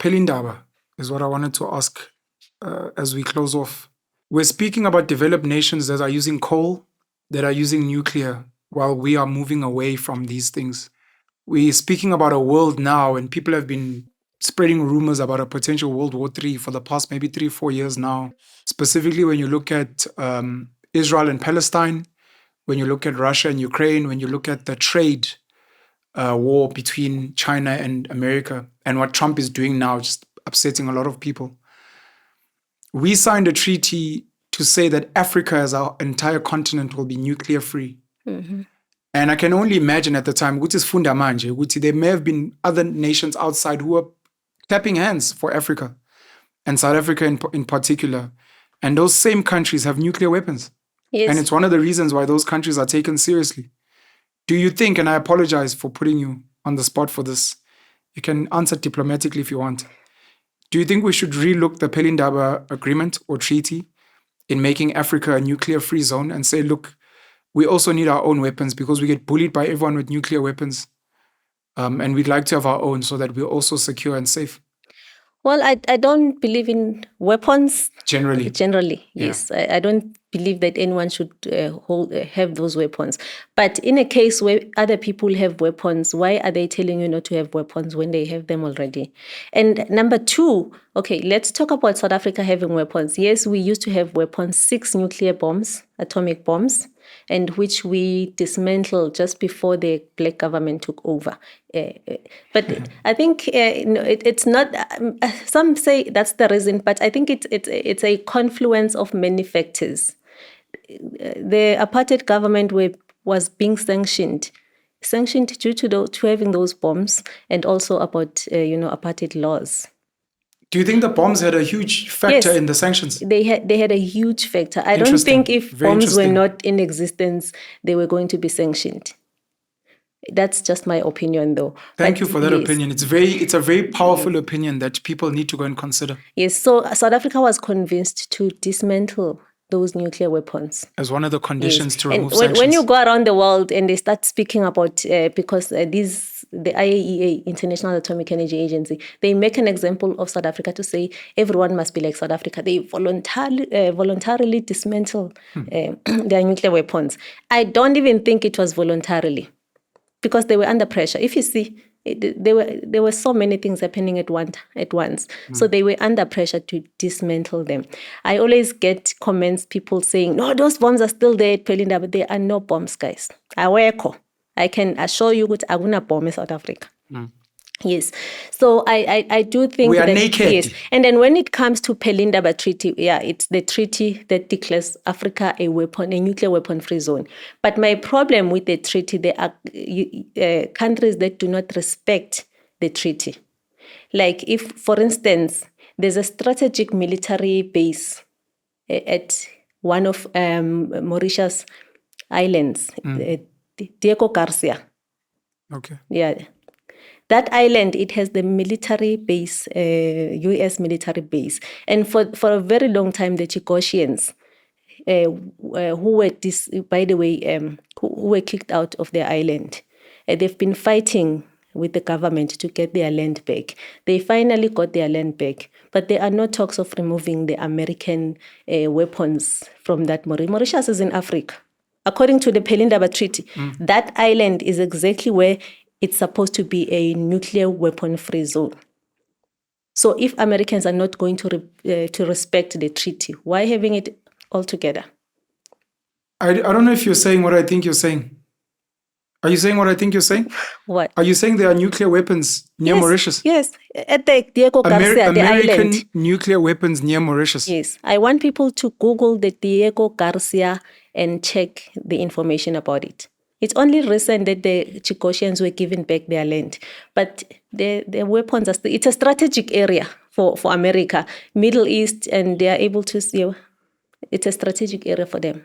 Pelindaba is what I wanted to ask as we close off. We're speaking about developed nations that are using coal, that are using nuclear, while we are moving away from these things. We're speaking about a world now, and people have been spreading rumors about a potential World War III for the past maybe 3-4 years now. Specifically, when you look at Israel and Palestine, when you look at Russia and Ukraine, when you look at the trade war between China and America, and what Trump is doing now, just upsetting a lot of people. We signed a treaty to say that Africa as our entire continent will be nuclear free. Mm-hmm. And I can only imagine at the time, which is funda manje, which there may have been other nations outside who were clapping hands for Africa, and South Africa in particular. And those same countries have nuclear weapons. Yes. And it's one of the reasons why those countries are taken seriously. Do you think, and I apologize for putting you on the spot for this, you can answer diplomatically if you want. Do you think we should relook the Pelindaba agreement or treaty in making Africa a nuclear-free zone and say, look, we also need our own weapons because we get bullied by everyone with nuclear weapons, and we'd like to have our own so that we're also secure and safe? Well, I don't believe in weapons. Generally, yes. I don't believe that anyone should have those weapons. But in a case where other people have weapons, why are they telling you not to have weapons when they have them already? And number two, okay, let's talk about South Africa having weapons. Yes, we used to have weapons, 6 nuclear bombs, atomic bombs, and which we dismantled just before the black government took over. But I think it's not. Some say that's the reason, but I think it's a confluence of many factors. The apartheid government was being sanctioned due to having those bombs, and also about apartheid laws. Do you think the bombs had a huge factor in the sanctions? They had a huge factor. I don't think if bombs were not in existence, they were going to be sanctioned. That's just my opinion, though. Thank you for that opinion. It's a very powerful opinion that people need to go and consider. Yes, so South Africa was convinced to dismantle those nuclear weapons as one of the conditions to remove sanctions. When you go around the world and they start speaking about because the IAEA, International Atomic Energy Agency, they make an example of South Africa to say everyone must be like South Africa. They voluntarily dismantle their nuclear weapons. I don't even think it was voluntarily, because they were under pressure. If you see, there were so many things happening at once. So they were under pressure to dismantle them. I always get comments, people saying, no, those bombs are still there at Pelinda, but there are no bombs, guys. I can assure you that I won't bomb in South Africa. Yes. So I do think we are naked. Yes. And then when it comes to Pelindaba Treaty, it's the treaty that declares Africa a nuclear weapon-free zone. But my problem with the treaty, there are countries that do not respect the treaty. Like if, for instance, there's a strategic military base at one of Mauritius islands, Diego Garcia. Okay. Yeah. That island, it has the military base, U.S. military base. And for a very long time, the Chicosians, who were kicked out of their island, they've been fighting with the government to get their land back. They finally got their land back, but there are no talks of removing the American weapons from that. Mauritius is in Africa. According to the Pelindaba Treaty, that island is exactly where it's supposed to be a nuclear weapon-free zone. So if Americans are not going to respect the treaty, why having it all together? I don't know if you're saying what I think you're saying. Are you saying what I think you're saying? What? Are you saying there are nuclear weapons near Mauritius? Yes, at the Diego Garcia, the island. American nuclear weapons near Mauritius? Yes. I want people to Google the Diego Garcia and check the information about it. It's only recent that the Chicosians were given back their land. But the weapons are it's a strategic area for America, Middle East, and they are able to see it's a strategic area for them.